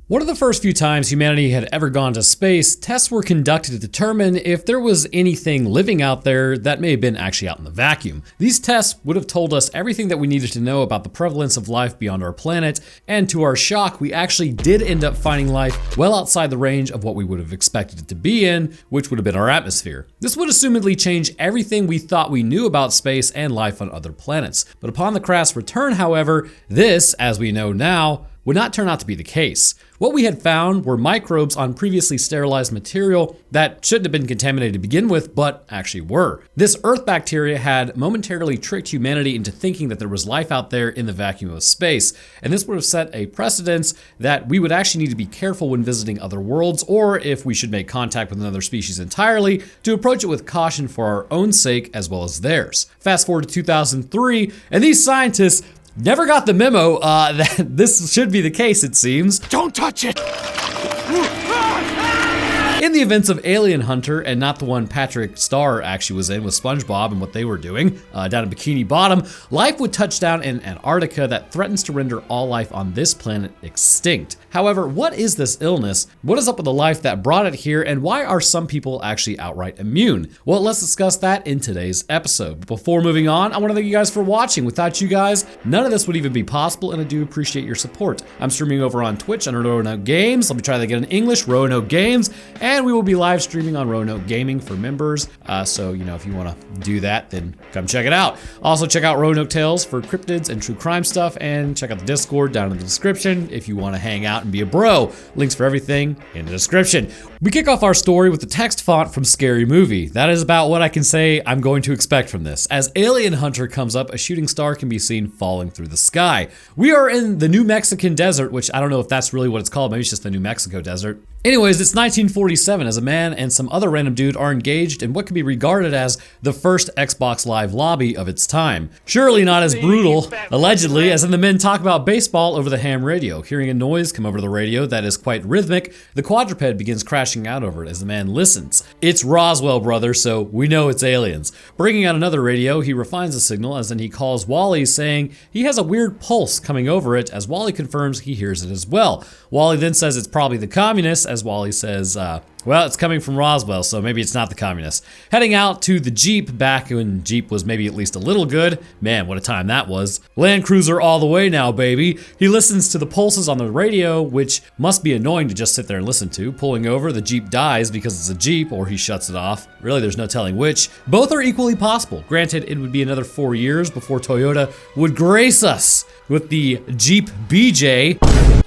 One of the first few times humanity had ever gone to space, tests were conducted to determine if there was anything living out there that may have been actually out in the vacuum. These tests would have told us everything that we needed to know about the prevalence of life beyond our planet, and to our shock, we actually did end up finding life well outside the range of what we would have expected it to be in, which would have been our atmosphere. This would assumedly change everything we thought we knew about space and life on other planets. But upon the craft's return, however, this, as we know now, would not turn out to be the case. What we had found were microbes on previously sterilized material that shouldn't have been contaminated to begin with, but actually were. This Earth bacteria had momentarily tricked humanity into thinking that there was life out there in the vacuum of space, and this would have set a precedence that we would actually need to be careful when visiting other worlds, or if we should make contact with another species entirely, to approach it with caution for our own sake as well as theirs. Fast forward to 2003, and these scientists never got the memo that this should be the case, it seems. Don't touch it! In the events of Alien Hunter, and not the one Patrick Star actually was in with SpongeBob and what they were doing down in Bikini Bottom, life would touch down in Antarctica that threatens to render all life on this planet extinct. However, what is this illness? What is up with the life that brought it here, and why are some people actually outright immune? Well, let's discuss that in today's episode. But before moving on, I want to thank you guys for watching. Without you guys, none of this would even be possible, and I do appreciate your support. I'm streaming over on Twitch under Roanoke Games. Let me try that again in English, Roanoke Games, and we will be live streaming on Roanoke Gaming for members. So, if you want to do that, then come check it out. Also, check out Roanoke Tales for cryptids and true crime stuff, and check out the Discord down in the description if you want to hang out and be a bro. Links for everything in the description. We kick off our story with the text font from Scary Movie. That is about what I can say I'm going to expect from this. As Alien Hunter comes up, a shooting star can be seen falling through the sky. We are in the New Mexican desert, which I don't know if that's really what it's called. Maybe it's just the New Mexico desert. Anyways, it's 1947 as a man and some other random dude are engaged in what can be regarded as the first Xbox Live lobby of its time. Surely not as brutal, allegedly, as in the men talk about baseball over the ham radio. Hearing a noise come over the radio that is quite rhythmic, the quadruped begins crashing out over it as the man listens. It's Roswell, brother, so we know it's aliens. Bringing out another radio, he refines the signal as then he calls Wally, saying he has a weird pulse coming over it, as Wally confirms he hears it as well. Wally then says it's probably the communists, as Wally says, well, it's coming from Roswell, so maybe it's not the communists. Heading out to the Jeep back when Jeep was maybe at least a little good. Man, what a time that was. Land Cruiser all the way now, baby. He listens to the pulses on the radio, which must be annoying to just sit there and listen to. Pulling over, the Jeep dies because it's a Jeep, or he shuts it off. Really, there's no telling which. Both are equally possible. Granted, it would be another 4 years before Toyota would grace us with the Jeep BJ,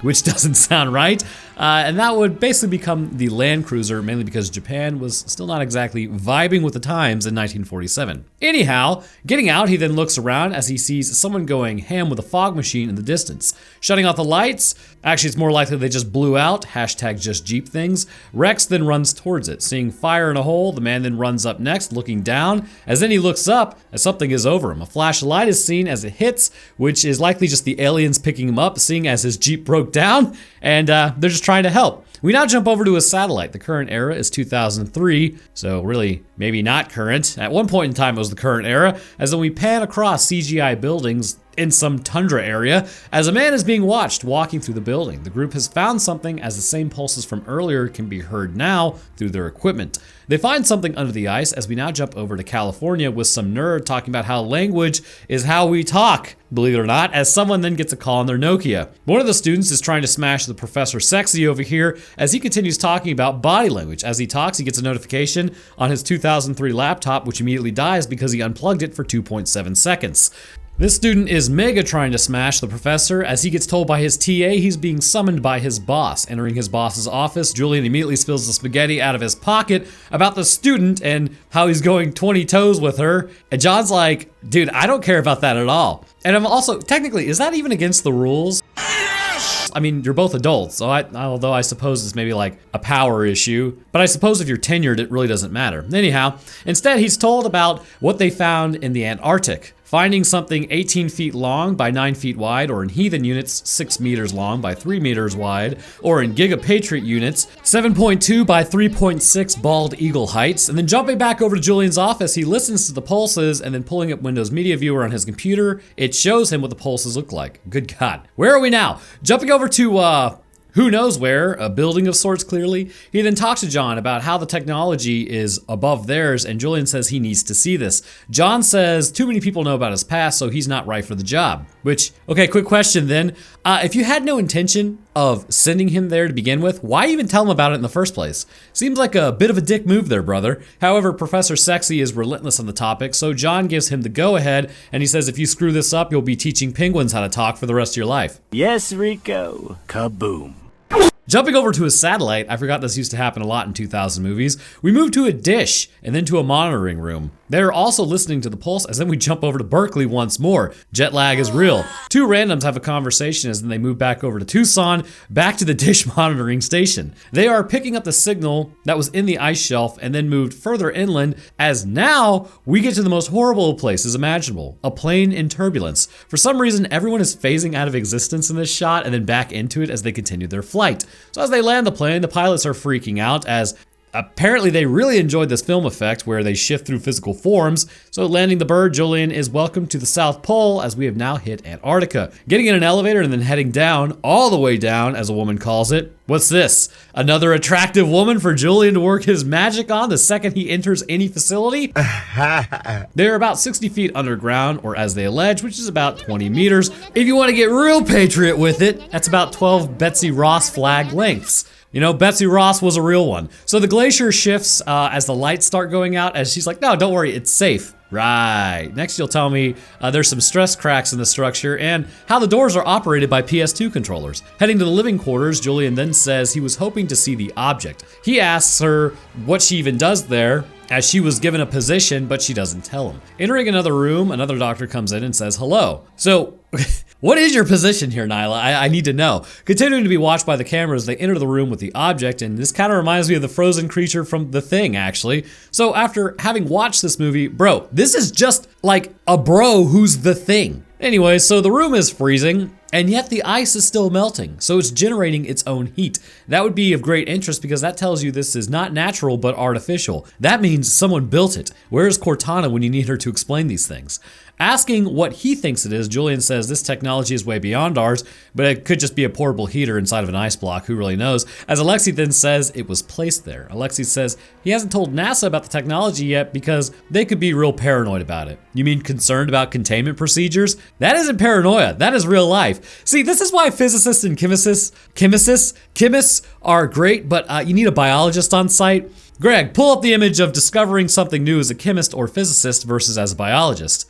which doesn't sound right. And that would basically become the Land Cruiser, mainly because Japan was still not exactly vibing with the times in 1947. Anyhow, getting out, he then looks around as he sees someone going ham with a fog machine in the distance. Shutting off the lights, actually it's more likely they just blew out, hashtag just Jeep things. Rex then runs towards it. Seeing fire in a hole, the man then runs up next, looking down, as then he looks up as something is over him. A flash of light is seen as it hits, which is likely just the aliens picking him up, seeing as his Jeep broke down, and they're just trying to help. We now jump over to a satellite. The current era is 2003, so really maybe not current. At one point in time it was the current era, as then we pan across CGI buildings in some tundra area as a man is being watched walking through the building. The group has found something as the same pulses from earlier can be heard now through their equipment. They find something under the ice as we now jump over to California with some nerd talking about how language is how we talk, believe it or not, as someone then gets a call on their Nokia. One of the students is trying to smash the Professor Sexy over here as he continues talking about body language. As he talks, he gets a notification on his 2003 laptop, which immediately dies because he unplugged it for 2.7 seconds. This student is mega trying to smash the professor as he gets told by his TA he's being summoned by his boss. Entering his boss's office, Julian immediately spills the spaghetti out of his pocket about the student and how he's going 20 toes with her. And John's like, dude, I don't care about that at all. And I'm also, technically, is that even against the rules? I mean, you're both adults, so although I suppose it's maybe like a power issue, but I suppose if you're tenured, it really doesn't matter. Anyhow, instead he's told about what they found in the Antarctic. Finding something 18 feet long by 9 feet wide, or in heathen units, 6 meters long by 3 meters wide, or in gigapatriot units, 7.2 by 3.6 bald eagle heights. And then jumping back over to Julian's office, he listens to the pulses, and then pulling up Windows Media Viewer on his computer, it shows him what the pulses look like. Good God. Where are we now? Jumping over to who knows where, a building of sorts clearly. He then talks to John about how the technology is above theirs, and Julian says he needs to see this. John says too many people know about his past, so he's not right for the job. Which, okay, quick question then. If you had no intention of sending him there to begin with, why even tell him about it in the first place? Seems like a bit of a dick move there, brother. However, Professor Sexy is relentless on the topic, so John gives him the go-ahead, and he says if you screw this up, you'll be teaching penguins how to talk for the rest of your life. Yes, Rico. Kaboom. Jumping over to a satellite, I forgot this used to happen a lot in 2000 movies, we move to a dish and then to a monitoring room. They're also listening to the pulse as then we jump over to Berkeley once more. Jet lag is real. Two randoms have a conversation as then they move back over to Tucson, back to the dish monitoring station. They are picking up the signal that was in the ice shelf and then moved further inland as now we get to the most horrible places imaginable, a plane in turbulence. For some reason, everyone is phasing out of existence in this shot and then back into it as they continue their flight. So as they land the plane, the pilots are freaking out as apparently they really enjoyed this film effect where they shift through physical forms. So landing the bird, Julian is welcomed to the South Pole as we have now hit Antarctica. Getting in an elevator and then heading down, all the way down as a woman calls it. What's this? Another attractive woman for Julian to work his magic on the second he enters any facility? They're about 60 feet underground, or as they allege, which is about 20 meters. If you want to get real patriot with it, that's about 12 Betsy Ross flag lengths. You know, Betsy Ross was a real one. So the glacier shifts as the lights start going out as she's like, no, don't worry, it's safe. Right. Next you'll tell me there's some stress cracks in the structure and how the doors are operated by PS2 controllers. Heading to the living quarters, Julian then says he was hoping to see the object. He asks her what she even does there, as she was given a position, but she doesn't tell him. Entering another room, another doctor comes in and says hello. So, what is your position here, Nyla? I need to know. Continuing to be watched by the cameras, they enter the room with the object, and this kind of reminds me of the frozen creature from The Thing, actually. So after having watched this movie, bro, this is just like a bro who's the Thing. Anyway, so the room is freezing, and yet the ice is still melting, so it's generating its own heat. That would be of great interest because that tells you this is not natural but artificial. That means someone built it. Where is Cortana when you need her to explain these things? Asking what he thinks it is, Julian says this technology is way beyond ours, but it could just be a portable heater inside of an ice block, who really knows? As Alexei then says it was placed there. Alexei says he hasn't told NASA about the technology yet because they could be real paranoid about it. You mean concerned about containment procedures? That isn't paranoia, that is real life. See, this is why physicists and chemists are great, but you need a biologist on site. Greg, pull up the image of discovering something new as a chemist or physicist versus as a biologist.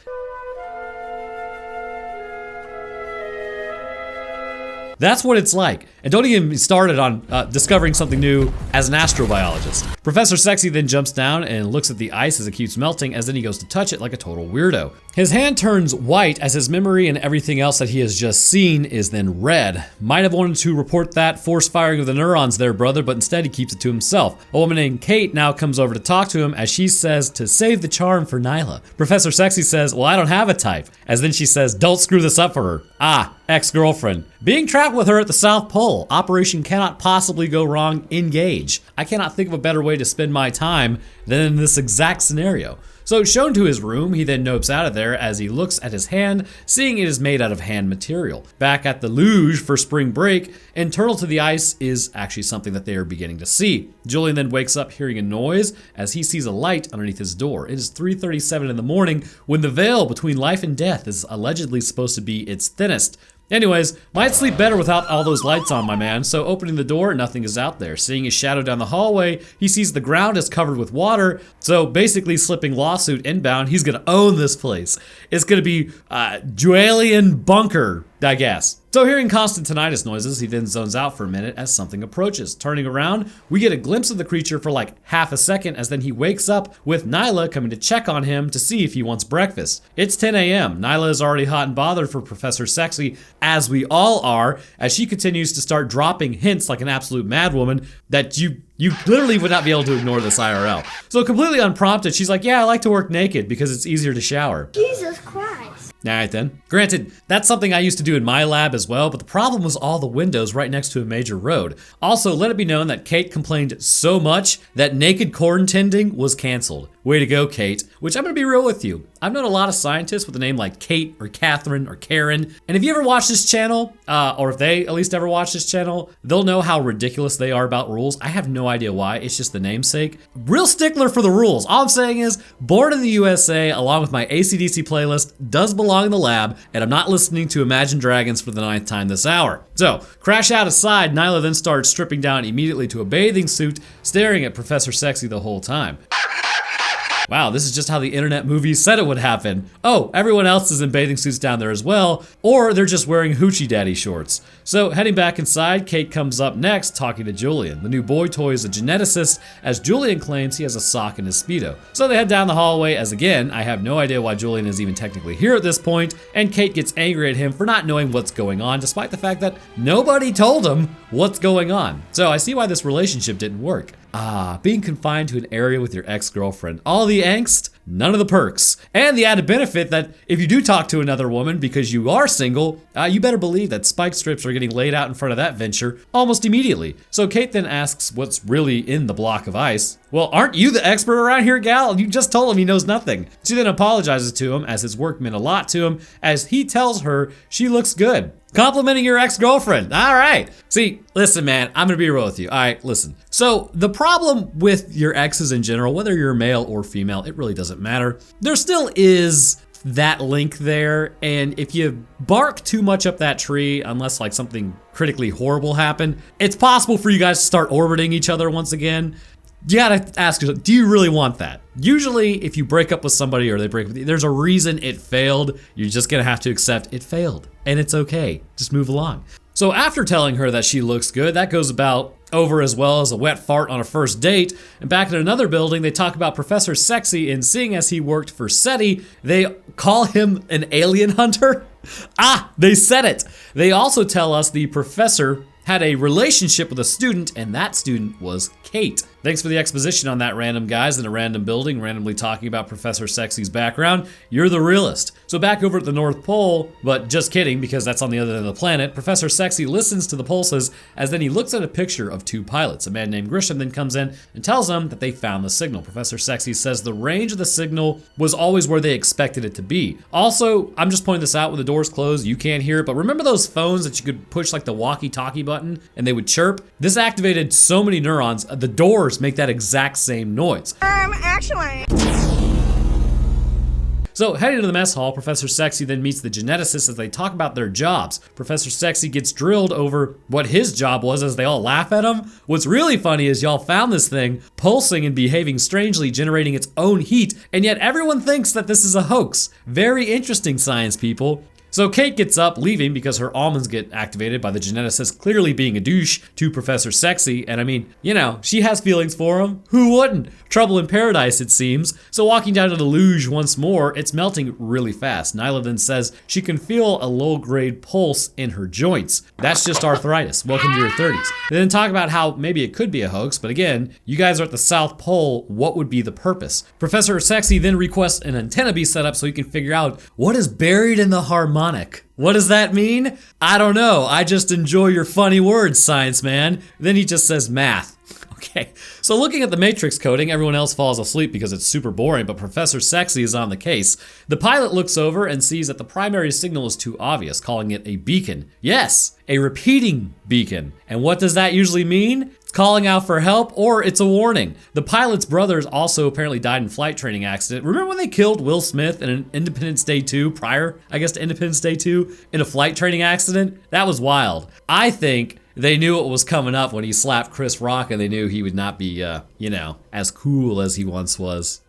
That's what it's like. And don't even get started on discovering something new as an astrobiologist. Professor Sexy then jumps down and looks at the ice as it keeps melting, as then he goes to touch it like a total weirdo. His hand turns white as his memory and everything else that he has just seen is then red. Might have wanted to report that force firing of the neurons there, brother, but instead he keeps it to himself. A woman named Kate now comes over to talk to him as she says to save the charm for Nyla. Professor Sexy says, well, I don't have a type. As then she says, don't screw this up for her. Ah, ex-girlfriend. Being trapped with her at the South Pole. Operation cannot possibly go wrong. Engage. I cannot think of a better way to spend my time than in this exact scenario. So shown to his room, he then nopes out of there as he looks at his hand, seeing it is made out of hand material. Back at the luge for spring break, internal to the ice is actually something that they are beginning to see. Julian then wakes up hearing a noise as he sees a light underneath his door. It is 3:37 in the morning when the veil between life and death is allegedly supposed to be its thinnest. Anyways, might sleep better without all those lights on, my man. So opening the door, nothing is out there. Seeing his shadow down the hallway, he sees the ground is covered with water. So basically slipping lawsuit inbound, he's gonna own this place. It's gonna be Julian Bunker, I guess. So hearing constant tinnitus noises, he then zones out for a minute as something approaches. Turning around, we get a glimpse of the creature for like half a second as then he wakes up with Nyla coming to check on him to see if he wants breakfast. It's 10 a.m. Nyla is already hot and bothered for Professor Sexy, as we all are, as she continues to start dropping hints like an absolute madwoman that you literally would not be able to ignore this IRL. So completely unprompted, she's like, yeah, I like to work naked because it's easier to shower. Jesus Christ. Alright then. Granted, that's something I used to do in my lab as well, but the problem was all the windows right next to a major road. Also, let it be known that Kate complained so much that naked corn tending was canceled. Way to go, Kate. Which I'm gonna be real with you. I've known a lot of scientists with a name like Kate or Catherine or Karen. And if you ever watch this channel, or if they at least ever watch this channel, they'll know how ridiculous they are about rules. I have no idea why, it's just the namesake. Real stickler for the rules. All I'm saying is, Born in the USA, along with my AC/DC playlist, does belong in the lab, and I'm not listening to Imagine Dragons for the 9th time this hour. So, crash out aside, Nyla then starts stripping down immediately to a bathing suit, staring at Professor Sexy the whole time. Wow, this is just how the internet movies said it would happen. Oh, everyone else is in bathing suits down there as well, or they're just wearing hoochie daddy shorts. So heading back inside, Kate comes up next talking to Julian. The new boy toy is a geneticist, as Julian claims he has a sock in his Speedo. So they head down the hallway, as again, I have no idea why Julian is even technically here at this point, and Kate gets angry at him for not knowing what's going on, despite the fact that nobody told him what's going on. So I see why this relationship didn't work. Being confined to an area with your ex-girlfriend. All the angst, none of the perks. And the added benefit that if you do talk to another woman because you are single, you better believe that spike strips are getting laid out in front of that venture almost immediately. So Kate then asks what's really in the block of ice. Well, aren't you the expert around here, gal? You just told him he knows nothing. She then apologizes to him, as his work meant a lot to him, as he tells her she looks good. Complimenting your ex-girlfriend. All right. See, listen, man, I'm gonna be real with you. All right, listen. So the problem with your exes in general, whether you're male or female, it really doesn't matter. There still is that link there, and if you bark too much up that tree, unless like something critically horrible happened, it's possible for you guys to start orbiting each other once again. You gotta ask yourself, do you really want that? Usually, if you break up with somebody or they break up with you, there's a reason it failed. You're just gonna have to accept it failed, and it's okay. Just move along. So after telling her that she looks good, that goes about over as well as a wet fart on a first date. And back in another building, they talk about Professor Sexy, and seeing as he worked for SETI, they call him an alien hunter. They said it. They also tell us the professor had a relationship with a student, and that student was Kate. Thanks for the exposition on that, random guys in a random building, randomly talking about Professor Sexy's background. You're the realist. So back over at the North Pole, but just kidding, because that's on the other end of the planet, Professor Sexy listens to the pulses, as then he looks at a picture of two pilots. A man named Grisham then comes in and tells them that they found the signal. Professor Sexy says the range of the signal was always where they expected it to be. Also, I'm just pointing this out, when the doors close, you can't hear it, but remember those phones that you could push like the walkie-talkie button and they would chirp? This activated so many neurons, the doors make that exact same noise. Actually. So heading to the mess hall, Professor Sexy then meets the geneticists as they talk about their jobs. Professor Sexy gets drilled over what his job was as they all laugh at him. What's really funny is y'all found this thing pulsing and behaving strangely, generating its own heat, and yet everyone thinks that this is a hoax. Very interesting, science people. So Kate gets up, leaving because her almonds get activated by the geneticist clearly being a douche to Professor Sexy. And I mean, you know, she has feelings for him. Who wouldn't? Trouble in paradise, it seems. So walking down to the luge once more, it's melting really fast. Nyla then says she can feel a low-grade pulse in her joints. That's just arthritis. Welcome to your 30s. They then talk about how maybe it could be a hoax, but again, you guys are at the South Pole. What would be the purpose? Professor Sexy then requests an antenna be set up so he can figure out what is buried in the harmonic. What does that mean? I don't know. I just enjoy your funny words, science man. Then he just says math. Okay, so looking at the matrix coding, everyone else falls asleep because it's super boring, but Professor Sexy is on the case. The pilot looks over and sees that the primary signal is too obvious, calling it a beacon. Yes, a repeating beacon. And what does that usually mean? Calling out for help, or it's a warning. The pilot's brothers also apparently died in flight training accident. Remember when they killed Will Smith in an Independence Day 2, prior, I guess, to Independence Day 2, in a flight training accident? That was wild. I think they knew what was coming up when he slapped Chris Rock, and they knew he would not be, you know, as cool as he once was.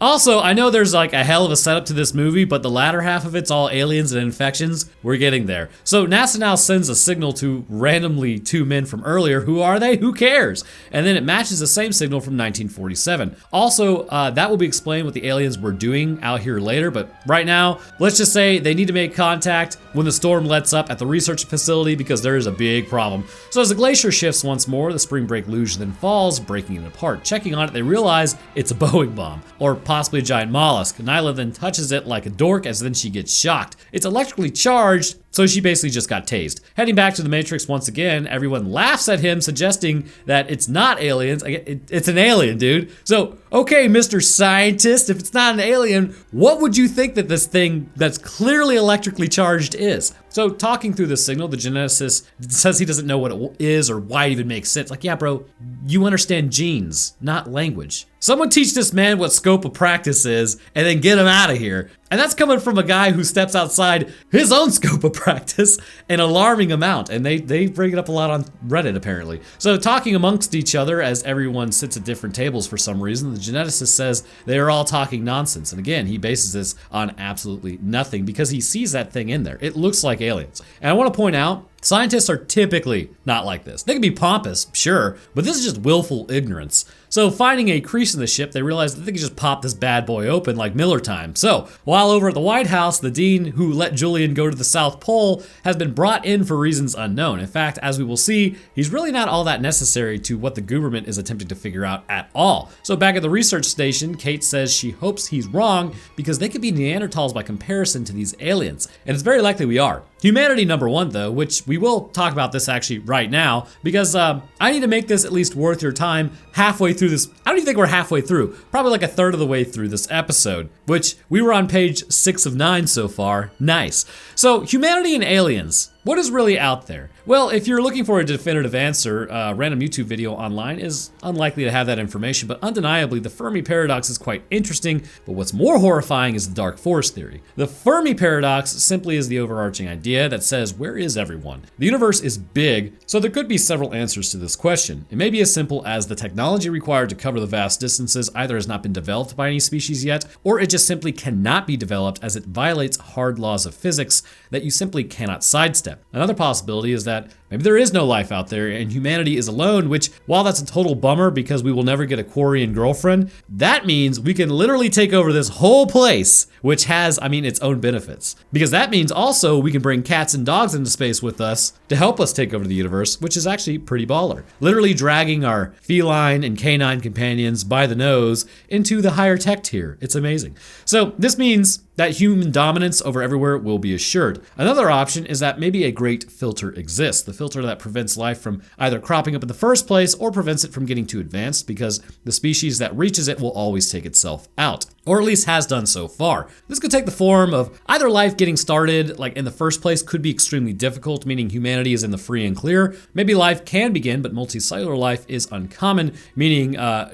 Also, I know there's like a hell of a setup to this movie, but the latter half of it's all aliens and infections. We're getting there. So NASA now sends a signal to randomly two men from earlier. Who are they? Who cares? And then it matches the same signal from 1947. Also, that will be explained what the aliens were doing out here later, but right now, let's just say they need to make contact when the storm lets up at the research facility because there is a big problem. So as the glacier shifts once more, the spring break luge then falls, breaking it apart. Checking on it, they realize it's a Boeing bomb, or possibly a giant mollusk. Nyla then touches it like a dork as then she gets shocked. It's electrically charged, so she basically just got tased. Heading back to the Matrix once again, everyone laughs at him, suggesting that it's not aliens. It's an alien, dude. So, okay, Mr. Scientist, if it's not an alien, what would you think that this thing that's clearly electrically charged is? So, talking through the signal, the geneticist says he doesn't know what it is or why it even makes sense. Like, yeah, bro, you understand genes, not language. Someone teach this man what scope of practice is and then get him out of here. And that's coming from a guy who steps outside his own scope of practice an alarming amount. And they bring it up a lot on Reddit, apparently. So talking amongst each other as everyone sits at different tables for some reason, the geneticist says they are all talking nonsense. And again, he bases this on absolutely nothing because he sees that thing in there. It looks like aliens. And I want to point out, scientists are typically not like this. They can be pompous, sure, but this is just willful ignorance. So finding a crease in the ship, they realize that they can just pop this bad boy open like Miller time. So while over at the White House, the dean who let Julian go to the South Pole has been brought in for reasons unknown. In fact, as we will see, he's really not all that necessary to what the government is attempting to figure out at all. So back at the research station, Kate says she hopes he's wrong because they could be Neanderthals by comparison to these aliens. And it's very likely we are. Humanity number one though, which we will talk about this actually right now because I need to make this at least worth your time halfway through this. I don't even think we're halfway through, probably like a third of the way through this episode, which we were on page 6 of 9 so far. Nice. So humanity and aliens. What is really out there? Well, if you're looking for a definitive answer, a random YouTube video online is unlikely to have that information, but undeniably the Fermi paradox is quite interesting, but what's more horrifying is the dark force theory. The Fermi paradox simply is the overarching idea that says, where is everyone? The universe is big, so there could be several answers to this question. It may be as simple as the technology required to cover the vast distances either has not been developed by any species yet, or it just simply cannot be developed as it violates hard laws of physics that you simply cannot sidestep. Another possibility is that maybe there is no life out there and humanity is alone, which, while that's a total bummer because we will never get a Quarian girlfriend, that means we can literally take over this whole place, which has, its own benefits. Because that means also we can bring cats and dogs into space with us to help us take over the universe, which is actually pretty baller. Literally dragging our feline and canine companions by the nose into the higher tech tier. It's amazing. So this means that human dominance over everywhere will be assured. Another option is that maybe a great filter exists, the filter that prevents life from either cropping up in the first place or prevents it from getting too advanced because the species that reaches it will always take itself out, or at least has done so far. This could take the form of either life getting started, like in the first place, could be extremely difficult, meaning humanity is in the free and clear. Maybe life can begin, but multicellular life is uncommon, meaning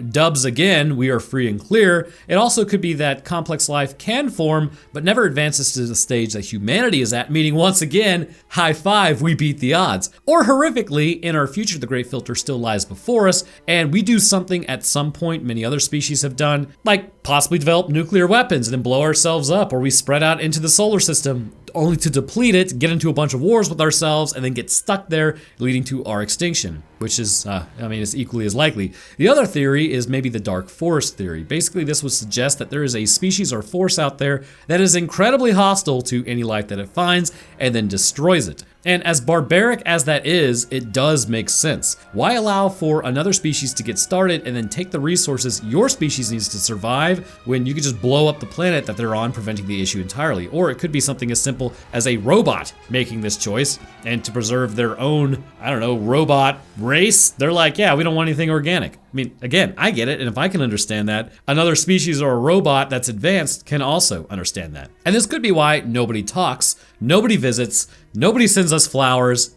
dubs again, we are free and clear. It also could be that complex life can form, but never advances to the stage that humanity is at, meaning once again, high five, we beat the odds. Or horrifically, in our future, the great filter still lies before us, and we do something at some point many other species have done, like possibly develop nuclear weapons and then blow ourselves up, or we spread out into the solar system only to deplete it, get into a bunch of wars with ourselves, and then get stuck there, leading to our extinction, which is, it's equally as likely. The other theory is maybe the dark force theory. Basically, this would suggest that there is a species or force out there that is incredibly hostile to any life that it finds and then destroys it. And as barbaric as that is, it does make sense. Why allow for another species to get started and then take the resources your species needs to survive when you could just blow up the planet that they're on, preventing the issue entirely? Or it could be something as simple as a robot making this choice, and to preserve their own, robot race, they're like, yeah, we don't want anything organic. Again, I get it, and if I can understand that, another species or a robot that's advanced can also understand that. And this could be why nobody talks, nobody visits, nobody sends us flowers.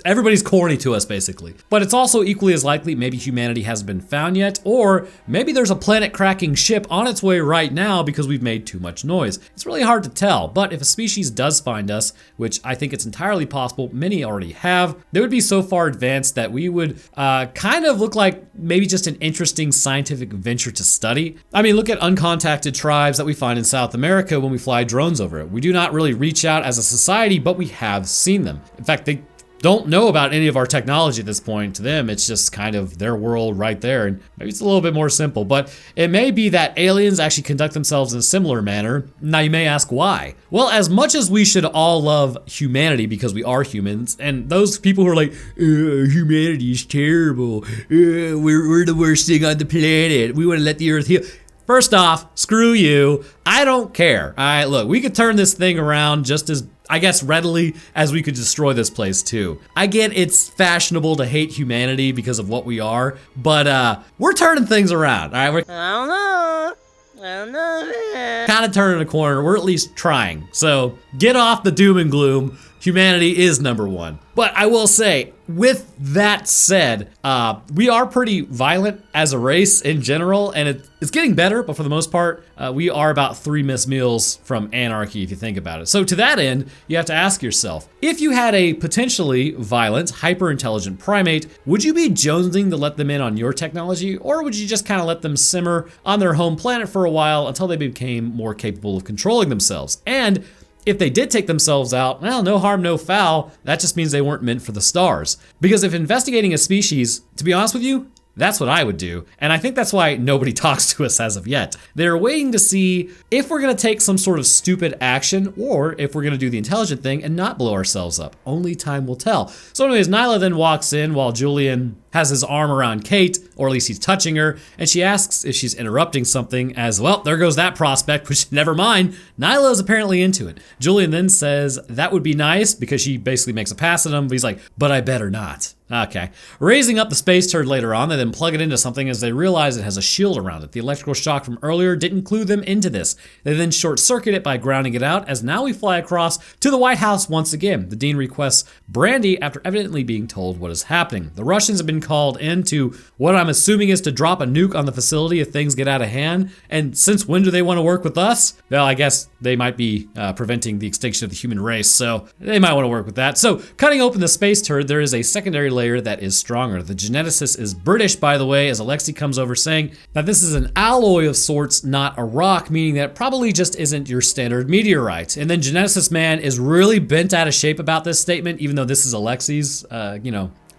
Everybody's corny to us, basically. But it's also equally as likely maybe humanity hasn't been found yet, or maybe there's a planet-cracking ship on its way right now because we've made too much noise. It's really hard to tell, but if a species does find us, which I think it's entirely possible, many already have, they would be so far advanced that we would kind of look like maybe just an interesting scientific venture to study. Look at uncontacted tribes that we find in South America when we fly drones over it. We do not really reach out as a society, but we have seen them. In fact, they don't know about any of our technology at this point. To them, it's just kind of their world right there, and maybe it's a little bit more simple, but it may be that aliens actually conduct themselves in a similar manner. Now you may ask why. Well, as much as we should all love humanity because we are humans, and those people who are like, humanity is terrible, we're the worst thing on the planet, we want to let the earth heal. First off, screw you. I don't care. All right, look, we could turn this thing around just as, I guess, readily as we could destroy this place too. I get it's fashionable to hate humanity because of what we are, but we're turning things around. All right, we're I don't know. kind of turning a corner. We're at least trying. So get off the doom and gloom. Humanity is number one. But I will say, with that said, we are pretty violent as a race in general, and it's getting better, but for the most part, we are about 3 missed meals from anarchy, if you think about it. So to that end, you have to ask yourself, if you had a potentially violent, hyper-intelligent primate, would you be jonesing to let them in on your technology, or would you just kind of let them simmer on their home planet for a while until they became more capable of controlling themselves? And if they did take themselves out, well, no harm, no foul. That just means they weren't meant for the stars. Because if investigating a species, to be honest with you, that's what I would do. And I think that's why nobody talks to us as of yet. They're waiting to see if we're gonna take some sort of stupid action or if we're gonna do the intelligent thing and not blow ourselves up. Only time will tell. So anyways, Nyla then walks in while Julian has his arm around Kate, or at least he's touching her, and she asks if she's interrupting something as, well, there goes that prospect, which never mind, Nyla is apparently into it. Julian then says that would be nice because she basically makes a pass at him, but he's like, but I better not. Okay. Raising up the space turd later on, they then plug it into something as they realize it has a shield around it. The electrical shock from earlier didn't clue them into this. They then short circuit it by grounding it out, as now we fly across to the White House once again. The dean requests brandy after evidently being told what is happening. The Russians have been called in to what I'm assuming is to drop a nuke on the facility if things get out of hand. And since when do they want to work with us? Well, I guess they might be preventing the extinction of the human race, so they might want to work with that. So cutting open the space turd, there is a secondary layer that is stronger. The geneticist is British, by the way, as Alexei comes over saying that this is an alloy of sorts, not a rock, meaning that it probably just isn't your standard meteorite. And then geneticist man is really bent out of shape about this statement, even though this is Alexei's,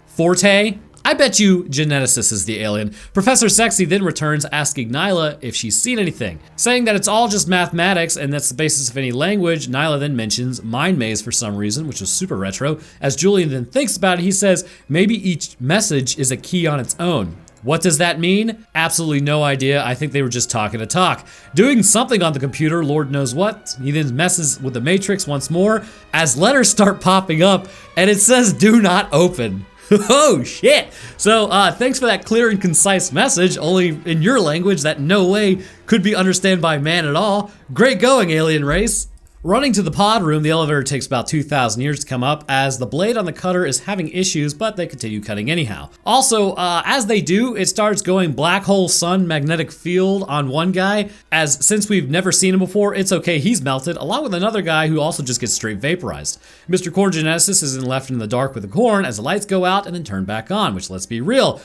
forte. I bet you geneticist is the alien. Professor Sexy then returns asking Nyla if she's seen anything. Saying that it's all just mathematics and that's the basis of any language, Nyla then mentions mind maze for some reason, which is super retro. As Julian then thinks about it, he says maybe each message is a key on its own. What does that mean? Absolutely no idea. I think they were just talking to talk. Doing something on the computer, Lord knows what. He then messes with the matrix once more as letters start popping up and it says do not open. Oh shit! So thanks for that clear and concise message, only in your language that no way could be understood by man at all. Great going, alien race. Running to the pod room, the elevator takes about 2,000 years to come up as the blade on the cutter is having issues, but they continue cutting anyhow. Also, as they do, it starts going black hole sun magnetic field on one guy, as since we've never seen him before, it's okay, he's melted, along with another guy who also just gets straight vaporized. Mr. Corn Geneticist is then left in the dark with the corn as the lights go out and then turn back on, which let's be real,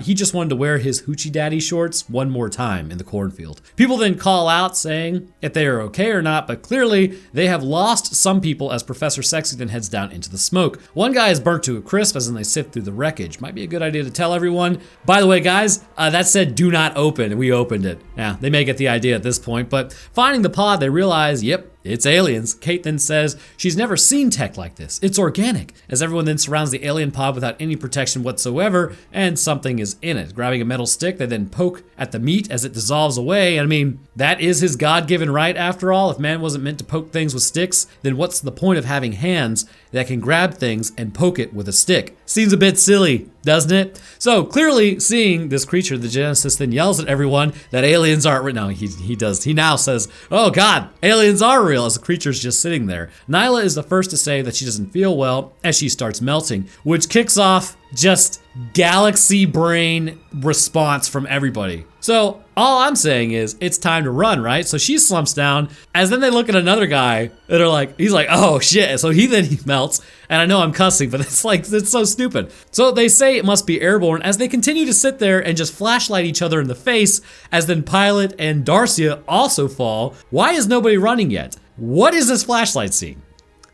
he just wanted to wear his hoochie daddy shorts one more time in the cornfield. People then call out saying if they are okay or not, but clearly they have lost some people as Professor Sexy then heads down into the smoke. One guy is burnt to a crisp as then they sift through the wreckage. Might be a good idea to tell everyone. By the way, guys, that said do not open, and we opened it. Yeah, they may get the idea at this point, but finding the pod, they realize, yep, it's aliens. Kate then says she's never seen tech like this. It's organic, as everyone then surrounds the alien pod without any protection whatsoever, and something is in it. Grabbing a metal stick, they then poke at the meat as it dissolves away. I mean, that is his God-given right after all. If man wasn't meant to poke things with sticks, then what's the point of having hands that can grab things and poke it with a stick? Seems a bit silly, doesn't it? So clearly seeing this creature, the geneticist then yells at everyone that aliens aren't real. No, he now says, oh God, aliens are real, as the creature's just sitting there. Nyla is the first to say that she doesn't feel well as she starts melting, which kicks off just galaxy brain response from everybody. So all I'm saying is it's time to run, right? So she slumps down as then they look at another guy and are like, he's like, oh shit. So he melts, and I know I'm cussing, but it's so stupid. So they say it must be airborne as they continue to sit there and just flashlight each other in the face as then Pilot and Darcia also fall. Why is nobody running yet? What is this flashlight scene?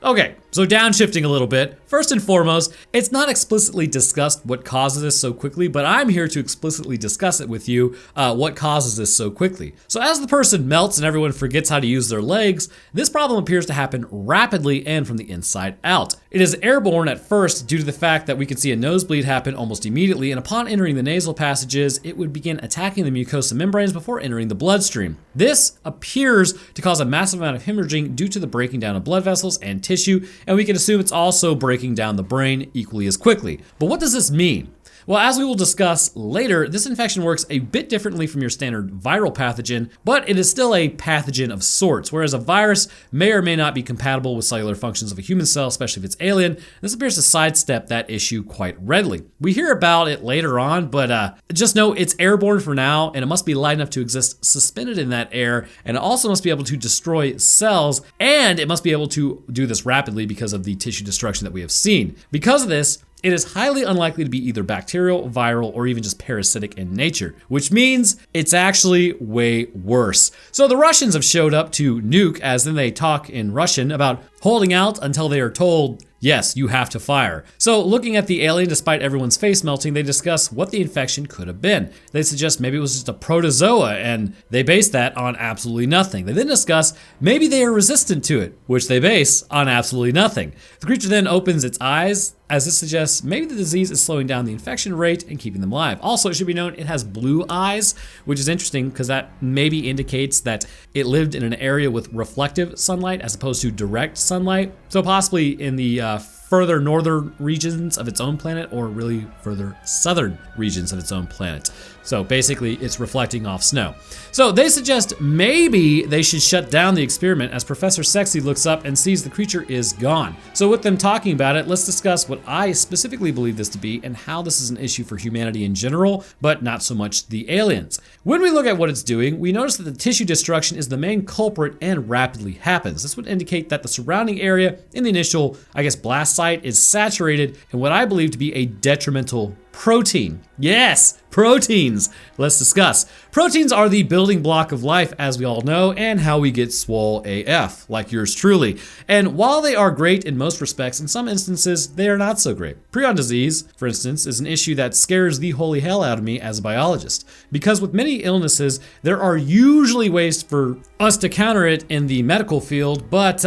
Okay, So downshifting a little bit, first and foremost, it's not explicitly discussed what causes this so quickly, but I'm here to explicitly discuss it with you, what causes this so quickly. So as the person melts and everyone forgets how to use their legs, this problem appears to happen rapidly and from the inside out. It is airborne at first due to the fact that we can see a nosebleed happen almost immediately, and upon entering the nasal passages, it would begin attacking the mucosa membranes before entering the bloodstream. This appears to cause a massive amount of hemorrhaging due to the breaking down of blood vessels and tissue, and we can assume it's also breaking down the brain equally as quickly. But what does this mean? Well, as we will discuss later, this infection works a bit differently from your standard viral pathogen, but it is still a pathogen of sorts, whereas a virus may or may not be compatible with cellular functions of a human cell, especially if it's alien. This appears to sidestep that issue quite readily. We hear about it later on, but just know it's airborne for now, and it must be light enough to exist suspended in that air, and it also must be able to destroy cells, and it must be able to do this rapidly because of the tissue destruction that we have seen. Because of this, it is highly unlikely to be either bacterial, viral, or even just parasitic in nature, which means it's actually way worse. So the Russians have showed up to nuke, as then they talk in Russian about holding out until they are told, yes, you have to fire. So looking at the alien, despite everyone's face melting, they discuss what the infection could have been. They suggest maybe it was just a protozoa, and they base that on absolutely nothing. They then discuss maybe they are resistant to it, which they base on absolutely nothing. The creature then opens its eyes, as this suggests maybe the disease is slowing down the infection rate and keeping them alive. Also, it should be known it has blue eyes, which is interesting because that maybe indicates that it lived in an area with reflective sunlight as opposed to direct sunlight. So possibly in the further northern regions of its own planet, or really further southern regions of its own planet. So basically it's reflecting off snow. So they suggest maybe they should shut down the experiment, as Professor Sexy looks up and sees the creature is gone. So with them talking about it, let's discuss what I specifically believe this to be and how this is an issue for humanity in general, but not so much the aliens. When we look at what it's doing, we notice that the tissue destruction is the main culprit and rapidly happens. This would indicate that the surrounding area in the initial, blast site is saturated in what I believe to be a detrimental protein. Yes, proteins. Let's discuss. Proteins are the building block of life, as we all know, and how we get swole AF, like yours truly. And while they are great in most respects, in some instances, they are not so great. Prion disease, for instance, is an issue that scares the holy hell out of me as a biologist, because with many illnesses, there are usually ways for us to counter it in the medical field, but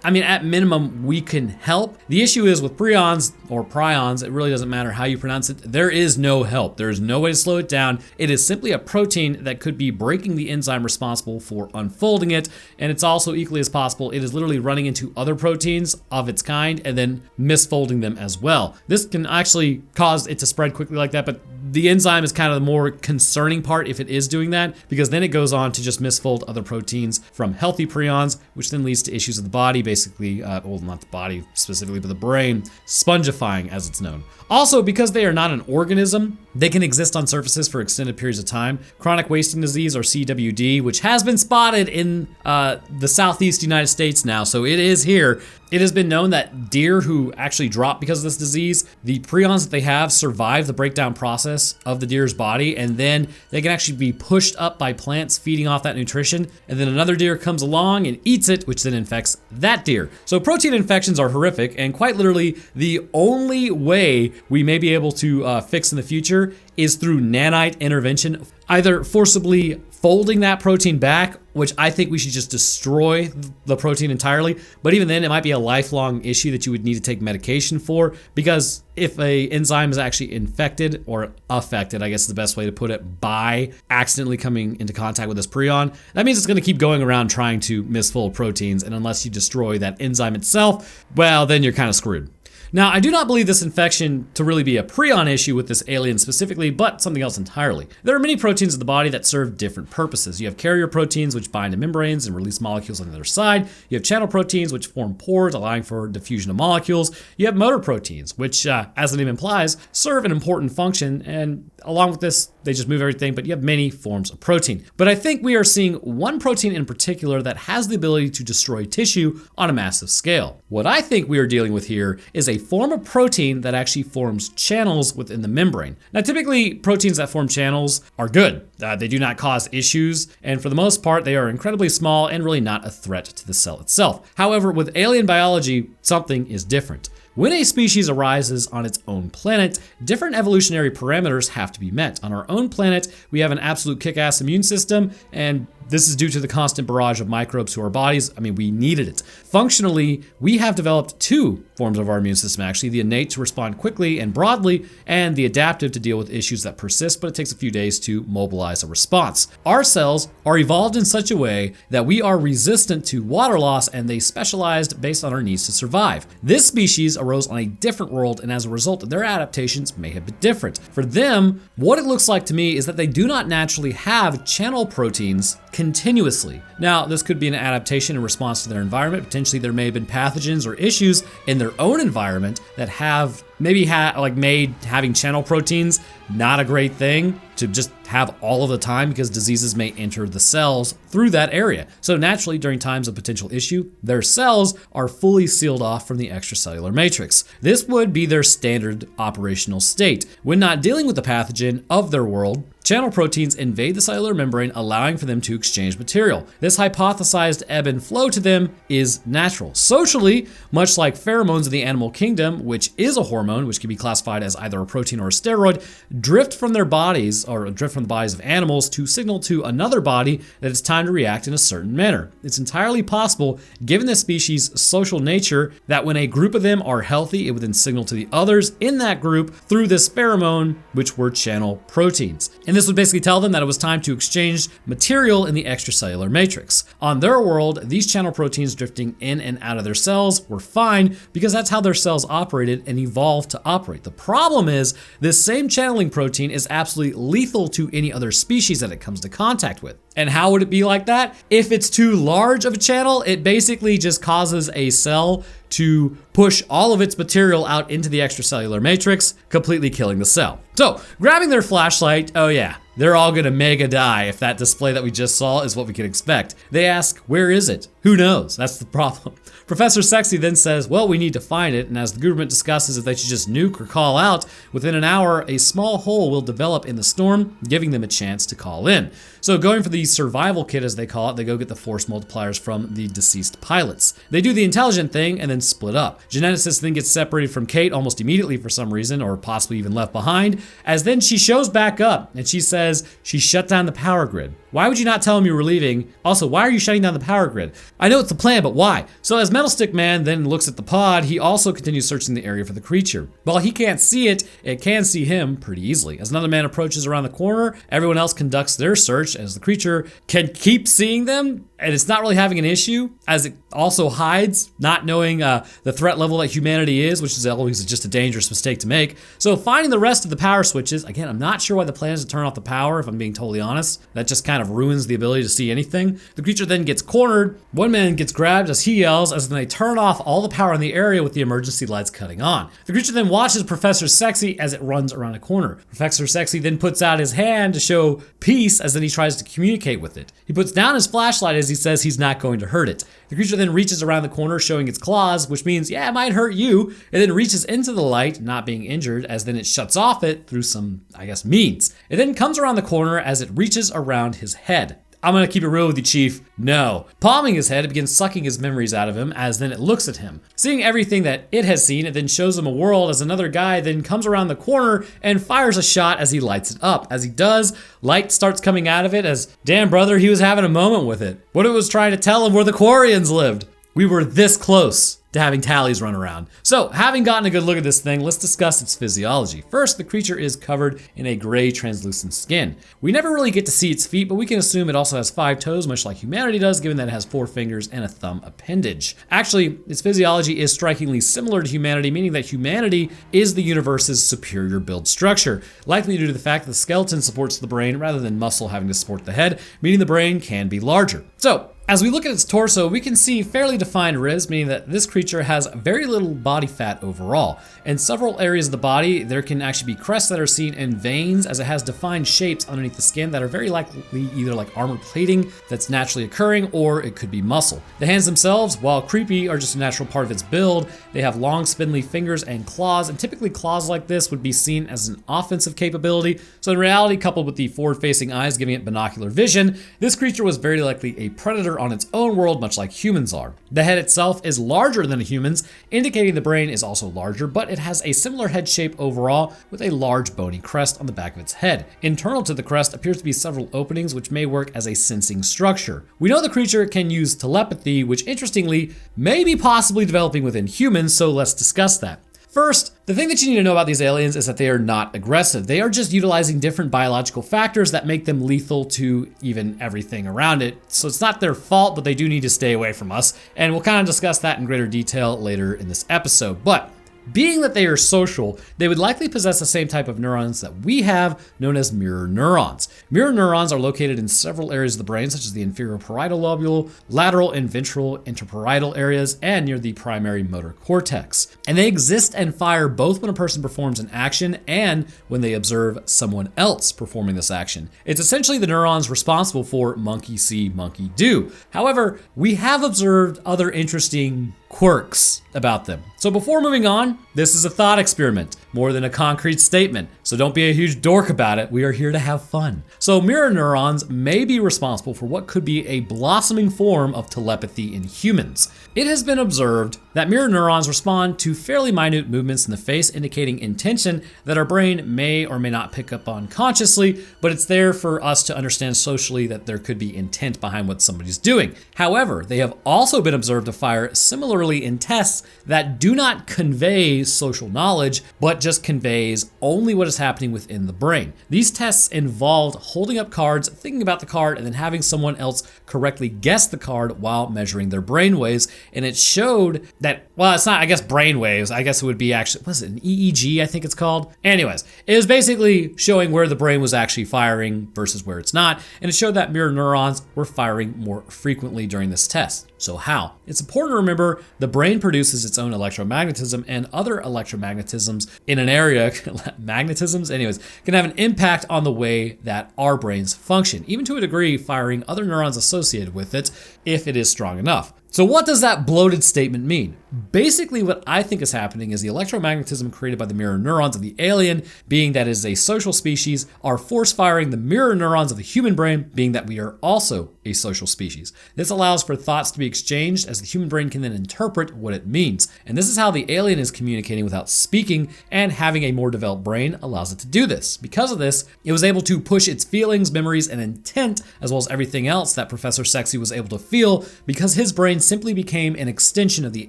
at minimum, we can help. The issue is with prions, or prions, it really doesn't matter how you pronounce it, there is no help. There is no way to slow it down. It is simply a protein that could be breaking the enzyme responsible for unfolding it, and it's also equally as possible, it is literally running into other proteins of its kind and then misfolding them as well. This can actually cause it to spread quickly like that, but the enzyme is kind of the more concerning part if it is doing that, because then it goes on to just misfold other proteins from healthy prions, which then leads to issues of the body, basically, not the body specifically, but the brain, spongifying as it's known. Also, because they are not an organism, they can exist on surfaces for extended periods of time. Chronic wasting disease, or CWD, which has been spotted in the southeast United States now, so it is here. It has been known that deer who actually drop because of this disease, the prions that they have survive the breakdown process of the deer's body, and then they can actually be pushed up by plants feeding off that nutrition, and then another deer comes along and eats it, which then infects that deer. So protein infections are horrific, and quite literally the only way we may be able to fix in the future is through nanite intervention, either forcibly folding that protein back, which I think we should just destroy the protein entirely. But even then, it might be a lifelong issue that you would need to take medication for, because if a enzyme is actually infected or affected, I guess is the best way to put it, by accidentally coming into contact with this prion, that means it's going to keep going around trying to misfold proteins. And unless you destroy that enzyme itself, well, then you're kind of screwed. Now, I do not believe this infection to really be a prion issue with this alien specifically, but something else entirely. There are many proteins in the body that serve different purposes. You have carrier proteins, which bind to membranes and release molecules on the other side. You have channel proteins, which form pores, allowing for diffusion of molecules. You have motor proteins, which, as the name implies, serve an important function, and along with this, they just move everything, but you have many forms of protein. But I think we are seeing one protein in particular that has the ability to destroy tissue on a massive scale. What I think we are dealing with here is a form of protein that actually forms channels within the membrane. Now, typically, proteins that form channels are good. They do not cause issues, and for the most part, they are incredibly small and really not a threat to the cell itself. However, with alien biology, something is different. When a species arises on its own planet, different evolutionary parameters have to be met. On our own planet, we have an absolute kick-ass immune system, and this is due to the constant barrage of microbes to our bodies. I mean, we needed it. Functionally, we have developed two forms of our immune system, actually, the innate to respond quickly and broadly, and the adaptive to deal with issues that persist, but it takes a few days to mobilize a response. Our cells are evolved in such a way that we are resistant to water loss, and they specialized based on our needs to survive. This species arose on a different world, and as a result, their adaptations may have been different. For them, what it looks like to me is that they do not naturally have channel proteins continuously. Now, this could be an adaptation in response to their environment. Potentially, there may have been pathogens or issues in their own environment that have made having channel proteins not a great thing to just have all of the time, because diseases may enter the cells through that area. So naturally, during times of potential issue, their cells are fully sealed off from the extracellular matrix. This would be their standard operational state. When not dealing with the pathogen of their world, channel proteins invade the cellular membrane, allowing for them to exchange material. This hypothesized ebb and flow to them is natural. Socially, much like pheromones in the animal kingdom, which is a hormone, which can be classified as either a protein or a steroid, drift from their bodies, or drift from the bodies of animals, to signal to another body that it's time to react in a certain manner. It's entirely possible, given the species' social nature, that when a group of them are healthy, it would then signal to the others in that group through this pheromone, which were channel proteins. And this would basically tell them that it was time to exchange material in the extracellular matrix. On their world, these channel proteins drifting in and out of their cells were fine, because that's how their cells operated and evolved to operate. The problem is, this same channeling protein is absolutely lethal to any other species that it comes to contact with. And how would it be like that? If it's too large of a channel, it basically just causes a cell to push all of its material out into the extracellular matrix, completely killing the cell. So, grabbing their flashlight, oh yeah, they're all gonna mega die if that display that we just saw is what we can expect. They ask, where is it? Who knows? That's the problem. Professor Sexy then says, well, we need to find it, and as the government discusses if they should just nuke or call out, within an hour, a small hole will develop in the storm, giving them a chance to call in. So going for the survival kit, as they call it, they go get the force multipliers from the deceased pilots. They do the intelligent thing and then split up. Geneticist then gets separated from Kate almost immediately for some reason, or possibly even left behind, as then she shows back up and she says she shut down the power grid. Why would you not tell him you were leaving? Also, why are you shutting down the power grid? I know it's the plan, but why? So as Metal Stick Man then looks at the pod, he also continues searching the area for the creature. While he can't see it, it can see him pretty easily. As another man approaches around the corner, everyone else conducts their search, as the creature can keep seeing them, and it's not really having an issue, as it also hides, not knowing the threat level that humanity is, which is always just a dangerous mistake to make. So finding the rest of the power switches, again, I'm not sure why the plan is to turn off the power, if I'm being totally honest. That just kind of ruins the ability to see anything. The creature then gets cornered. One man gets grabbed as he yells, as then they turn off all the power in the area with the emergency lights cutting on. The creature then watches Professor Sexy as it runs around a corner. Professor Sexy then puts out his hand to show peace, as then he tries to communicate with it. He puts down his flashlight as he says he's not going to hurt it. The creature then reaches around the corner, showing its claws, which means, yeah, it might hurt you. It then reaches into the light, not being injured, as then it shuts off it through some, means. It then comes around the corner as it reaches around his head. I'm gonna keep it real with you, Chief. No. Palming his head, it begins sucking his memories out of him, as then it looks at him. Seeing everything that it has seen, it then shows him a world, as another guy then comes around the corner and fires a shot as he lights it up. As he does, light starts coming out of it, as, damn brother, he was having a moment with it. What it was trying to tell him where the Quarians lived. We were this close to having tallies run around. So, having gotten a good look at this thing, let's discuss its physiology. First, the creature is covered in a gray translucent skin. We never really get to see its feet, but we can assume it also has 5 toes, much like humanity does, given that it has 4 fingers and a thumb appendage. Actually, its physiology is strikingly similar to humanity, meaning that humanity is the universe's superior build structure, likely due to the fact that the skeleton supports the brain rather than muscle having to support the head, meaning the brain can be larger. So, As we look at its torso, we can see fairly defined ribs, meaning that this creature has very little body fat overall. In several areas of the body, there can actually be crests that are seen in veins, as it has defined shapes underneath the skin that are very likely either like armor plating that's naturally occurring, or it could be muscle. The hands themselves, while creepy, are just a natural part of its build. They have long spindly fingers and claws, and typically claws like this would be seen as an offensive capability. So in reality, coupled with the forward-facing eyes giving it binocular vision, this creature was very likely a predator on its own world, much like humans are. The head itself is larger than a human's, indicating the brain is also larger, but it has a similar head shape overall, with a large bony crest on the back of its head. Internal to the crest appears to be several openings, which may work as a sensing structure. We know the creature can use telepathy, which interestingly may be possibly developing within humans, so let's discuss that. First, the thing that you need to know about these aliens is that they are not aggressive. They are just utilizing different biological factors that make them lethal to even everything around it. So it's not their fault, but they do need to stay away from us. And we'll kind of discuss that in greater detail later in this episode. But being that they are social, they would likely possess the same type of neurons that we have, known as mirror neurons. Mirror neurons are located in several areas of the brain, such as the inferior parietal lobule, lateral and ventral interparietal areas, and near the primary motor cortex. And they exist and fire both when a person performs an action and when they observe someone else performing this action. It's essentially the neurons responsible for monkey see, monkey do. However, we have observed other interesting quirks about them. So before moving on, this is a thought experiment, more than a concrete statement. So don't be a huge dork about it. We are here to have fun. So mirror neurons may be responsible for what could be a blossoming form of telepathy in humans. It has been observed that mirror neurons respond to fairly minute movements in the face, indicating intention that our brain may or may not pick up on consciously, but it's there for us to understand socially that there could be intent behind what somebody's doing. However, they have also been observed to fire similarly in tests that do not convey social knowledge, but just conveys only what is happening within the brain. These tests involved holding up cards, thinking about the card, and then having someone else correctly guess the card while measuring their brain waves. And it showed that, well, it's not, I guess, brain waves. I guess it would be actually, what is it, an EEG, I think it's called? Anyways, it was basically showing where the brain was actually firing versus where it's not. And it showed that mirror neurons were firing more frequently during this test. So how? It's important to remember the brain produces its own electromagnetism, and other electromagnetisms in an area, magnetisms, anyways, can have an impact on the way that our brains function, even to a degree firing other neurons associated with it if it is strong enough. So what does that bloated statement mean? Basically, what I think is happening is the electromagnetism created by the mirror neurons of the alien, being that it is a social species, are force firing the mirror neurons of the human brain, being that we are also a social species. This allows for thoughts to be exchanged, as the human brain can then interpret what it means. And this is how the alien is communicating without speaking, and having a more developed brain allows it to do this. Because of this, it was able to push its feelings, memories, and intent, as well as everything else that Professor Sexy was able to feel, because his brain simply became an extension of the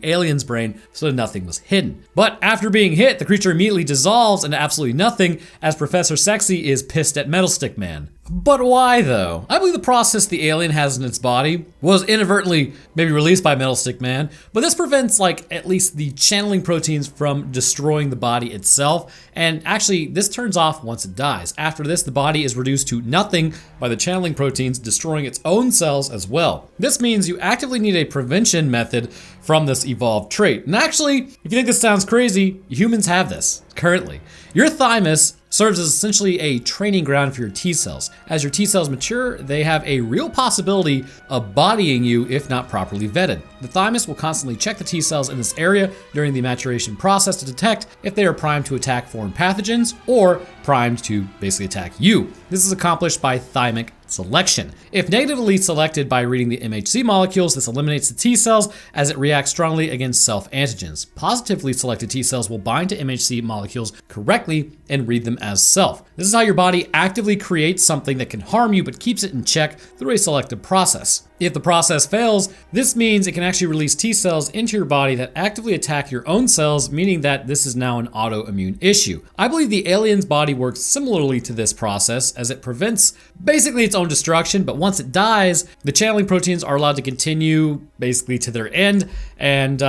alien's brain, so nothing was hidden. But after being hit, the creature immediately dissolves into absolutely nothing, as Professor Sexy is pissed at Metal Stick Man. But why though? I believe the process the alien has in its body was inadvertently maybe released by Metal Stick Man, but this prevents at least the channeling proteins from destroying the body itself, and actually this turns off once it dies. After this, the body is reduced to nothing by the channeling proteins destroying its own cells as well. This means you actively need a prevention method from this evolved trait. And actually, if you think this sounds crazy, humans have this currently. Your thymus serves as essentially a training ground for your T cells. As your T cells mature, they have a real possibility of bodying you if not properly vetted. The thymus will constantly check the T cells in this area during the maturation process to detect if they are primed to attack foreign pathogens or primed to basically attack you. This is accomplished by thymic selection. If negatively selected by reading the MHC molecules, this eliminates the T cells as it reacts strongly against self-antigens. Positively selected T cells will bind to MHC molecules correctly and read them as self. This is how your body actively creates something that can harm you but keeps it in check through a selective process. If the process fails, this means it can actually release T cells into your body that actively attack your own cells, meaning that this is now an autoimmune issue. I believe the alien's body works similarly to this process, as it prevents basically its own destruction, but once it dies, the channeling proteins are allowed to continue basically to their end, and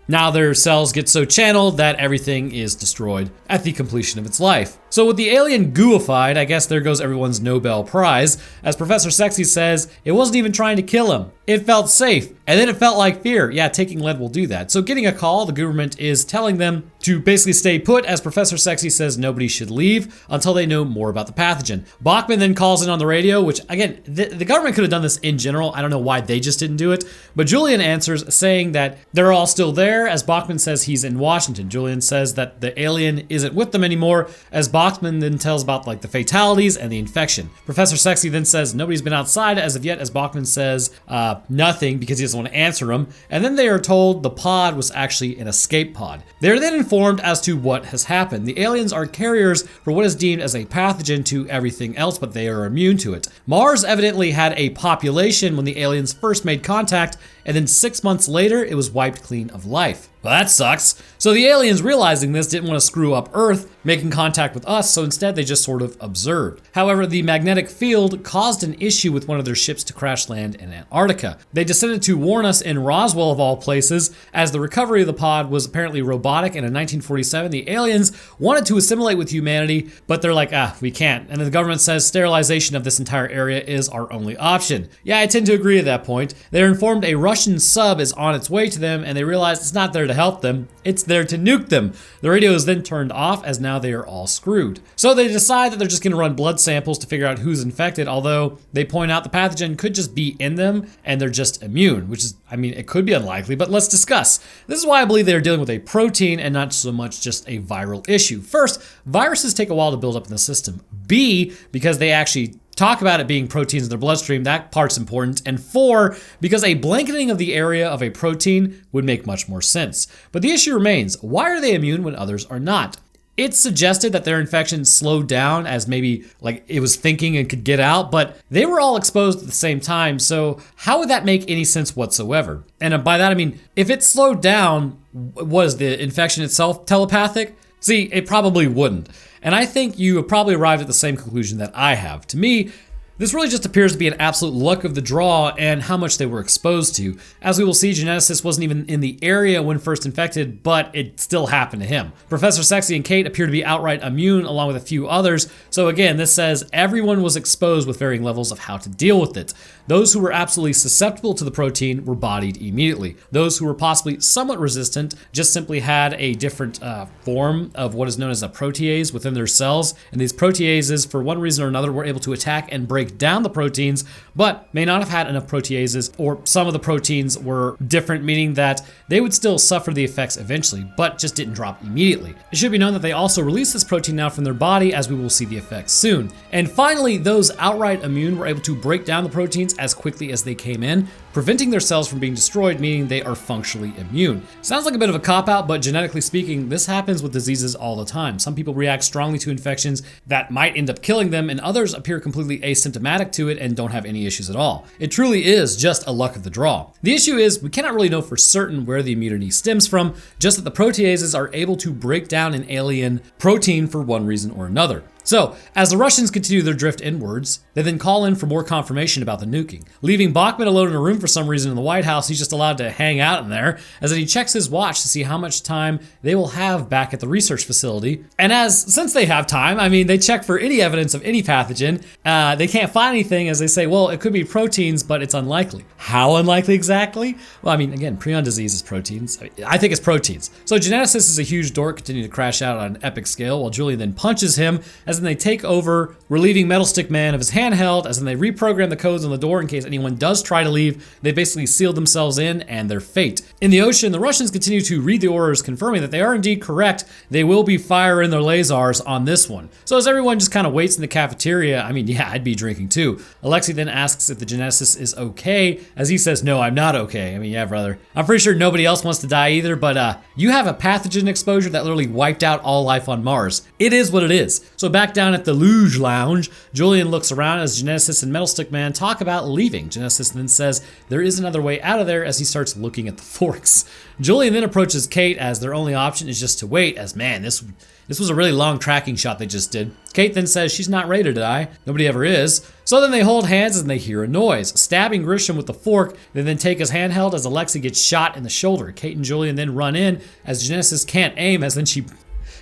Now their cells get so channeled that everything is destroyed at the completion of its life. So with the alien gooified, I guess there goes everyone's Nobel Prize. As Professor Sexy says, it wasn't even trying to kill him. It felt safe, and then it felt like fear. Yeah, taking lead will do that. So getting a call, the government is telling them to basically stay put, as Professor Sexy says nobody should leave until they know more about the pathogen. Bachman then calls in on the radio, which again, the government could have done this in general. I don't know why they just didn't do it. But Julian answers saying that they're all still there, as Bachman says he's in Washington. Julian says that the alien isn't with them anymore, as Bachman then tells about like the fatalities and the infection. Professor Sexy then says nobody's been outside as of yet, as Bachman says nothing because he doesn't want to answer them. And then they are told the pod was actually an escape pod. They're then informed as to what has happened. The aliens are carriers for what is deemed as a pathogen to everything else, but they are immune to it. Mars evidently had a population when the aliens first made contact, and then 6 months later, it was wiped clean of life. Well, that sucks. So the aliens, realizing this, didn't want to screw up Earth, making contact with us, so instead they just sort of observed. However, the magnetic field caused an issue with one of their ships to crash land in Antarctica. They decided to warn us in Roswell, of all places, as the recovery of the pod was apparently robotic, and in 1947, the aliens wanted to assimilate with humanity, but they're like, we can't. And then the government says sterilization of this entire area is our only option. Yeah, I tend to agree at that point. They're informed a Russian sub is on its way to them, and they realize it's not there to help them, it's there to nuke them. The radio is then turned off, as now they are all screwed. So they decide that they're just gonna run blood samples to figure out who's infected, although they point out the pathogen could just be in them and they're just immune, which is, I mean, it could be unlikely, but let's discuss. This is why I believe they are dealing with a protein and not so much just a viral issue. First, viruses take a while to build up in the system. B, because they actually talk about it being proteins in their bloodstream, that part's important. And 4, because a blanketing of the area of a protein would make much more sense. But the issue remains, why are they immune when others are not? It's suggested that their infection slowed down as maybe like it was thinking and could get out, but they were all exposed at the same time, so how would that make any sense whatsoever? And by that I mean, if it slowed down, was the infection itself telepathic? See, it probably wouldn't. And I think you have probably arrived at the same conclusion that I have. To me, this really just appears to be an absolute luck of the draw and how much they were exposed to. As we will see, Geneticist wasn't even in the area when first infected, but it still happened to him. Professor Sexy and Kate appear to be outright immune along with a few others. So again, this says everyone was exposed with varying levels of how to deal with it. Those who were absolutely susceptible to the protein were bodied immediately. Those who were possibly somewhat resistant just simply had a different form of what is known as a protease within their cells. And these proteases, for one reason or another, were able to attack and break down the proteins, but may not have had enough proteases, or some of the proteins were different, meaning that they would still suffer the effects eventually, but just didn't drop immediately. It should be known that they also release this protein now from their body, as we will see the effects soon. And finally, those outright immune were able to break down the proteins as quickly as they came in, preventing their cells from being destroyed, meaning they are functionally immune. Sounds like a bit of a cop-out, but genetically speaking, this happens with diseases all the time. Some people react strongly to infections that might end up killing them, and others appear completely asymptomatic to it and don't have any issues at all. It truly is just a luck of the draw. The issue is, we cannot really know for certain where the immunity stems from, just that the proteases are able to break down an alien protein for one reason or another. So, as the Russians continue their drift inwards, they then call in for more confirmation about the nuking. Leaving Bachman alone in a room for some reason in the White House, he's just allowed to hang out in there, as then he checks his watch to see how much time they will have back at the research facility. And since they have time, I mean, they check for any evidence of any pathogen. They can't find anything, as they say, well, it could be proteins, but it's unlikely. How unlikely exactly? Well, I mean, again, prion disease is proteins. I think it's proteins. So Geneticist is a huge dork, continuing to crash out on an epic scale, while Julian then punches him, as then they take over, relieving Metal Stick Man of his handheld, as then they reprogram the codes on the door in case anyone does try to leave. They basically sealed themselves in and their fate. In the ocean, the Russians continue to read the orders, confirming that they are indeed correct. They will be firing their lasers on this one. So as everyone just kind of waits in the cafeteria, I mean, yeah, I'd be drinking too. Alexei then asks if the geneticist is okay, as he says, no, I'm not okay. I mean, yeah, brother. I'm pretty sure nobody else wants to die either, but you have a pathogen exposure that literally wiped out all life on Mars. It is what it is. So back Back down at the Luge Lounge, Julian looks around as Geneticist and Metal Stick Man talk about leaving. Geneticist then says there is another way out of there as he starts looking at the forks. Julian then approaches Kate as their only option is just to wait, as man, this was a really long tracking shot they just did. Kate then says she's not ready to die. Nobody ever is. So then they hold hands and they hear a noise. Stabbing Grisham with the fork, they then take his handheld as Alexi gets shot in the shoulder. Kate and Julian then run in as Genesis can't aim, as then she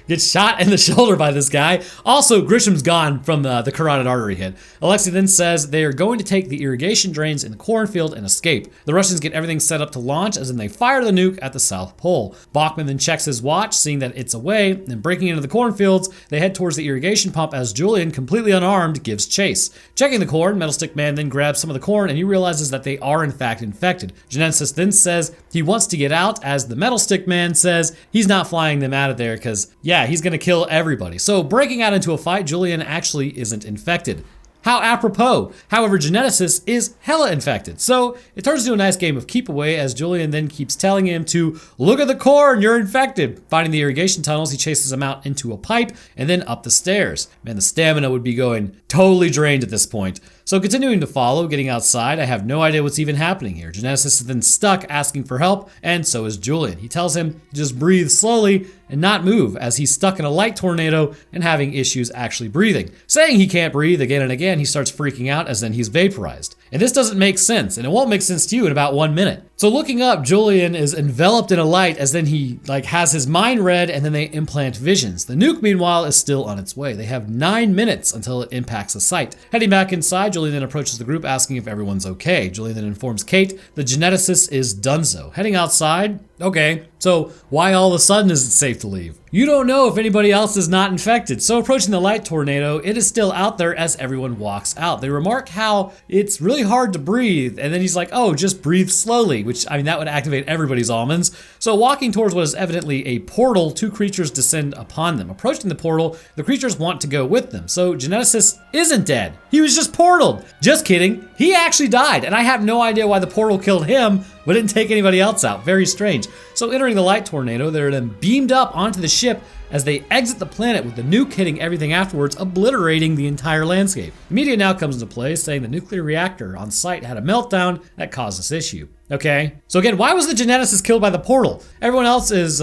gets shot in the shoulder by this guy. Also, Grisham's gone from the carotid artery hit. Alexi then says they are going to take the irrigation drains in the cornfield and escape. The Russians get everything set up to launch, as then they fire the nuke at the South Pole. Bachman then checks his watch, seeing that it's away, and breaking into the cornfields, they head towards the irrigation pump as Julian, completely unarmed, gives chase. Checking the corn, Metal Stick Man then grabs some of the corn and he realizes that they are in fact infected. Geneticist then says he wants to get out, as the Metal Stick Man says he's not flying them out of there because, yeah, he's gonna kill everybody. So breaking out into a fight, Julian actually isn't infected. How apropos. However, Geneticist is hella infected. So it turns into a nice game of keep away, as Julian then keeps telling him to look at the corn, you're infected. Finding the irrigation tunnels, he chases him out into a pipe and then up the stairs. Man, the stamina would be going totally drained at this point. So continuing to follow, getting outside, I have no idea what's even happening here. Geneticist is then stuck asking for help, and so is Julian. He tells him to just breathe slowly and not move, as he's stuck in a light tornado and having issues actually breathing. Saying he can't breathe again and again, he starts freaking out, as then he's vaporized. And this doesn't make sense, and it won't make sense to you in about 1 minute. So looking up, Julian is enveloped in a light, as then he has his mind read, and then they implant visions. The nuke, meanwhile, is still on its way. They have 9 minutes until it impacts the site. Heading back inside, Julian then approaches the group asking if everyone's okay. Julian then informs Kate the geneticist is donezo. Heading outside, okay, so why all of a sudden is it safe to leave? You don't know if anybody else is not infected. So approaching the light tornado, it is still out there as everyone walks out. They remark how it's really hard to breathe, and then he's like, oh, just breathe slowly, which, I mean, that would activate everybody's almonds. So walking towards what is evidently a portal, two creatures descend upon them. Approaching the portal, the creatures want to go with them. So Geneticist isn't dead. He was just portaled. Just kidding. He actually died, and I have no idea why the portal killed him, but didn't take anybody else out. Very strange. So entering the light tornado, they're then beamed up onto the ship as they exit the planet, with the nuke hitting everything afterwards, obliterating the entire landscape. The media now comes into play, saying the nuclear reactor on site had a meltdown that caused this issue. Okay, so again, why was the geneticist killed by the portal? Everyone else is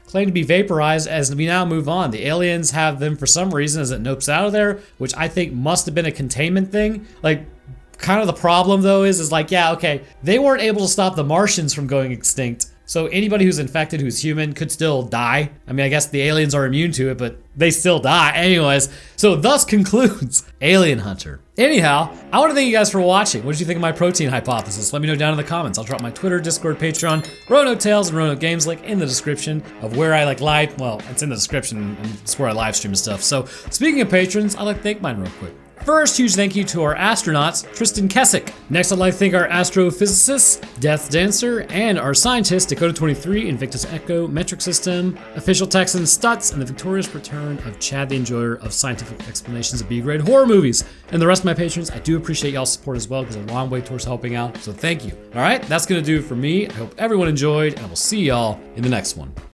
claimed to be vaporized. As we now move on, the aliens have them for some reason as it nopes out of there, which I think must have been a containment thing. Kind of the problem though is yeah, okay, they weren't able to stop the Martians from going extinct. So anybody who's infected who's human could still die. I mean, I guess the aliens are immune to it, but they still die. Anyways, so thus concludes Alien Hunter. Anyhow, I want to thank you guys for watching. What did you think of my protein hypothesis? Let me know down in the comments. I'll drop my Twitter, Discord, Patreon, Roanoke Tales, and Roanoke Games link in the description of where I live. Well, it's in the description, and it's where I live stream and stuff. So speaking of patrons, I'd like to thank mine real quick. First, huge thank you to our astronauts, Tristan Kessick. Next, I'd like to thank our astrophysicists, Death Dancer, and our scientists, Dakota 23, Invictus Echo, Metric System, Official Texan Stutz, and the victorious return of Chad the Enjoyer of scientific explanations of B-grade horror movies. And the rest of my patrons, I do appreciate y'all's support as well, because a long way towards helping out, so thank you. All right, that's gonna do it for me. I hope everyone enjoyed, and I will see y'all in the next one.